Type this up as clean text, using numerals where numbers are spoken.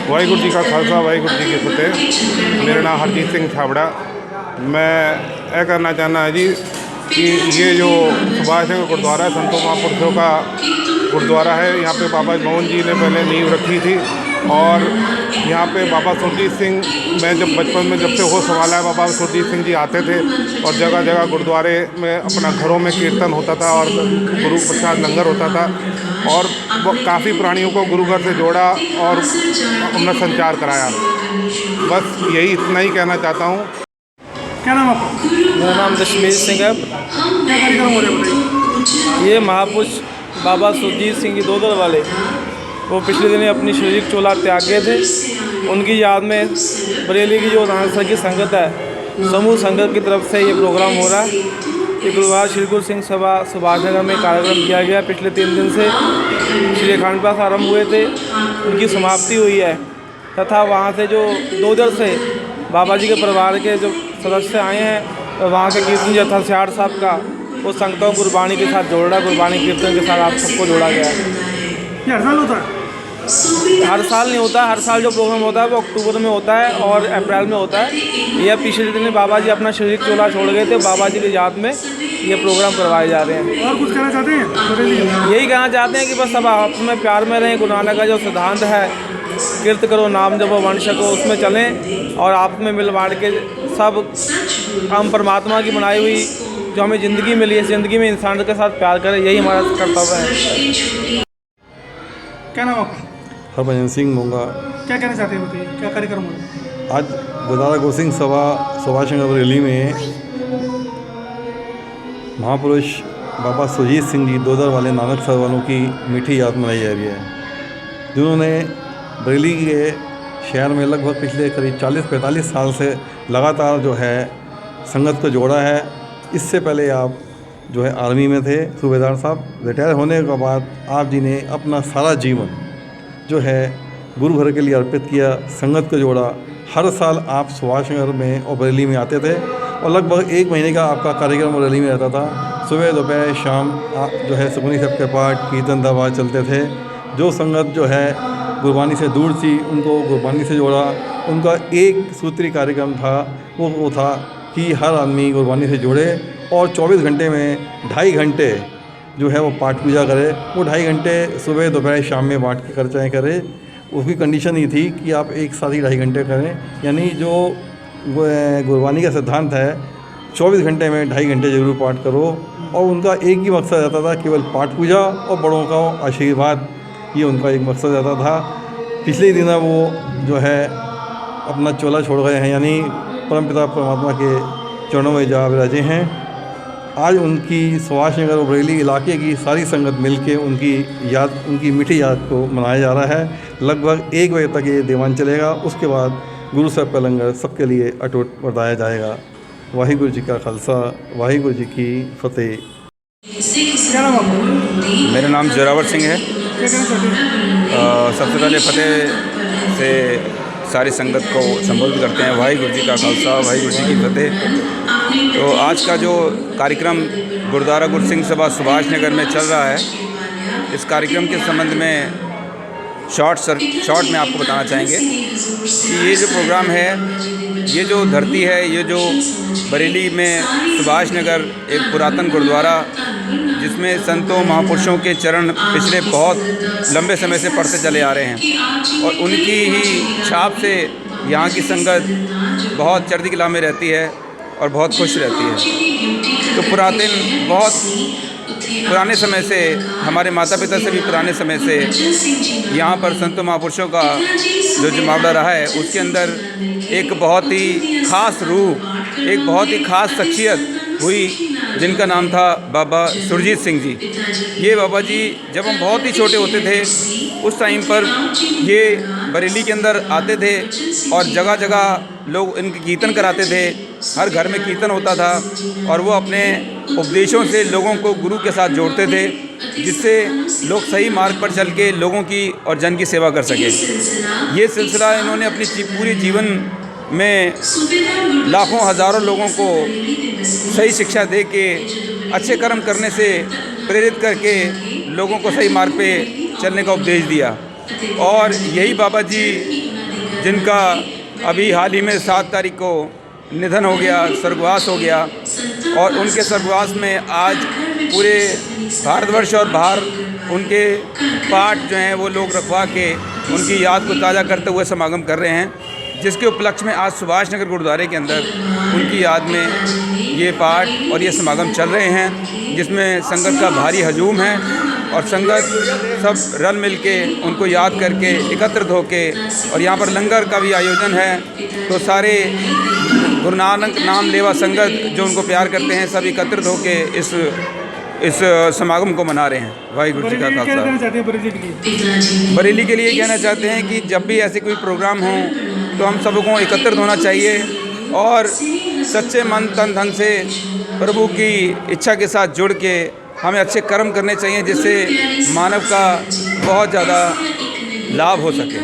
वाहिगुरू जी का खालसा वाहिगुरू जी की फतेह। मेरा नाम हरजीत सिंह छाबड़ा। मैं यह कहना चाहना है जी कि ये जो सुभाष नगर गुरुद्वारा है, संतों महापुरुषों का गुरुद्वारा है। यहाँ पे बाबा मोहन जी ने पहले नींव रखी थी और यहाँ पे बाबा सुरजीत सिंह, मैं जब बचपन में जब से होश संभाला है, बाबा सुरजीत सिंह जी आते थे और जगह जगह गुरुद्वारे में अपना घरों में कीर्तन होता था और गुरु प्रसाद लंगर होता था और वो काफ़ी प्राणियों को गुरु घर से जोड़ा और अपना संचार कराया। बस यही इतना ही कहना चाहता हूँ। क्या नाम आपका? मेरा नाम दशमेश सिंह है। क्या कार्यक्रम हो रहे हैं बताइए? ये महापुरुष बाबा सुरजीत सिंह जी दोदर वाले, वो पिछले दिनों अपनी शारीरिक चोला त्याग गए थे। उनकी याद में बरेली की जो नानकसर की संगत है, समूह संगत की तरफ से ये प्रोग्राम हो रहा है। ये गुरुवार श्री गुरु सिंह सभा सुभाष नगर में कार्यक्रम किया गया। पिछले 3 दिन से श्री अखंड पाठ आरम्भ हुए थे, उनकी समाप्ति हुई है तथा वहाँ से जो दोदर से बाबा जी के परिवार के जो सदस्य आए हैं, वहाँ के कीर्तन जत्था सियाड़ साहब का वो संगतों को गुरबाणी के साथ जोड़ा, गुरबाणी कीर्तन के साथ आप सबको जोड़ा गया है। ये हर साल होता है? हर साल नहीं होता, हर साल जो प्रोग्राम होता है वो अक्टूबर में होता है और अप्रैल में होता है। यह पिछले दिन बाबा जी अपना शारीरिक चोला छोड़ गए थे, बाबा जी की याद में ये प्रोग्राम करवाए जा रहे हैं। और कुछ कहना चाहते हैं? यही कहना चाहते हैं कि बस सब आपस में प्यार में रहें। गुरु नानक का जो सिद्धांत है, कीर्त करो नाम जपो वंश को, उसमें चलें और आपस में मिल बाँट के सब हम परमात्मा की बनाई हुई जो हमें ज़िंदगी मिली है, ज़िंदगी में इंसान के साथ प्यार करें, यही हमारा कर्तव्य है। क्या नाम आपका? हरभजन सिंह मोंगा। क्या कहना चाहते हैं बताइए? क्या कार्यक्रम हो रहा है? आज गुरुद्वारा गुरसिंह सभा सुभाष नगर बरेली में महापुरुष बाबा सुरजीत सिंह जी दोदर वाले नानकसर वालों की मीठी याद मनाई जा रही है, जिन्होंने बरेली के शहर में लगभग पिछले करीब 40-45 साल से लगातार जो है संगत को जोड़ा है। इससे पहले आप जो है आर्मी में थे, सूबेदार साहब। रिटायर होने के बाद आप जी ने अपना सारा जीवन जो है गुरु घर के लिए अर्पित किया, संगत को जोड़ा। हर साल आप सुभाष नगर में और बरेली में आते थे और लगभग 1 महीने का आपका कार्यक्रम बरेली में रहता था। सुबह दोपहर शाम जो है सुखमनी साहब के पाठ कीर्तन दरबार चलते थे। जो संगत जो है गुरबानी से दूर थी, उनको गुरबानी से जोड़ा। उनका एक सूत्री कार्यक्रम था, वो था कि हर आदमी गुरबानी से जुड़े और 24 घंटे में 2.5 घंटे जो है वो पाठ पूजा करे। वो 2.5 घंटे सुबह दोपहर शाम में बाँट के चाहे करे। उसकी कंडीशन ये थी कि आप एक साथ ही 2.5 घंटे करें, यानी जो गुरबानी का सिद्धांत है 24 घंटे में 2.5 घंटे जरूर पाठ करो। और उनका एक ही मकसद रहता था, केवल पाठ पूजा और बड़ों का आशीर्वाद, ये उनका एक मकसद रहता था। पिछले दिन वो जो है अपना चोला छोड़ गए हैं, यानी परमपिता परमात्मा के चरणों में जा विराजे हैं। आज उनकी सुभाष नगर और बरेली इलाके की सारी संगत मिलके उनकी याद, उनकी मीठी याद को मनाया जा रहा है। लगभग 1 बजे तक ये दीवान चलेगा। उसके बाद गुरु साहब का लंगर सबके लिए अटूट बरताया जाएगा। वाहिगुरू जी का खालसा, वाहिगुरू जी की फतेह। क्या नाम आपका? मेरा नाम जोरावर सिंह है। क्या कहना चाहते हैं? सबसे पहले फतेह से सारी संगत को संबोधित करते हैं। वाहिगुरू जी का खालसा, वाहिगुरू जी की फतेह। तो आज का जो कार्यक्रम गुरुद्वारा गुरसिंह सभा सुभाष नगर में चल रहा है, इस कार्यक्रम के संबंध में शॉर्ट में आपको बताना चाहेंगे कि ये जो प्रोग्राम है, ये जो धरती है, ये जो बरेली में सुभाष नगर एक पुरातन गुरुद्वारा, जिसमें संतों महापुरुषों के चरण पिछले बहुत लंबे समय से पढ़ते चले आ रहे हैं और उनकी ही छाप से यहाँ की संगत बहुत चढ़ती कला में रहती है और बहुत खुश रहती है। तो बहुत पुराने समय से, हमारे माता पिता से भी पुराने समय से यहाँ पर संतों महापुरुषों का जो जमावड़ा रहा है, उसके अंदर एक बहुत ही ख़ास रूह, एक बहुत ही ख़ास शख्सियत हुई, जिनका नाम था बाबा सुरजीत सिंह जी। ये बाबा जी जब हम बहुत ही छोटे होते थे, उस टाइम पर ये बरेली के अंदर आते थे और जगह जगह लोग इनके कीर्तन कराते थे। हर घर में कीर्तन होता था और वो अपने उपदेशों से लोगों को गुरु के साथ जोड़ते थे, जिससे लोग सही मार्ग पर चल के लोगों की और जन की सेवा कर सके। ये सिलसिला इन्होंने अपनी पूरे जीवन में लाखों हज़ारों लोगों को सही शिक्षा दे के, अच्छे कर्म करने से प्रेरित करके लोगों को सही मार्ग पे चलने का उपदेश दिया। और यही बाबा जी जिनका अभी हाल ही में 7 तारीख को निधन हो गया, स्वर्गवास हो गया। और उनके स्वर्गवास में आज पूरे भारतवर्ष और बाहर उनके पाठ जो हैं वो लोग रखवा के उनकी याद को ताज़ा करते हुए समागम कर रहे हैं, जिसके उपलक्ष्य में आज सुभाष नगर गुरुद्वारे के अंदर उनकी याद में ये पाठ और ये समागम चल रहे हैं, जिसमें संगत का भारी हजूम है और संगत सब रल मिल के उनको याद करके एकत्रित होके, और यहाँ पर लंगर का भी आयोजन है। तो सारे गुरु नानक नाम लेवा संगत जो उनको प्यार करते हैं सब एकत्रित होके इस समागम को मना रहे हैं। वाहिगुरु जी का क्या कहना खालसा। चाहते हैं बरेली के लिए? बरेली के लिए कहना चाहते हैं कि जब भी ऐसे कोई प्रोग्राम हो तो हम सबको एकत्रित होना चाहिए और सच्चे मन तन धन से प्रभु की इच्छा के साथ जुड़ के हमें अच्छे कर्म करने चाहिए, जिससे मानव का बहुत ज़्यादा लाभ हो सके।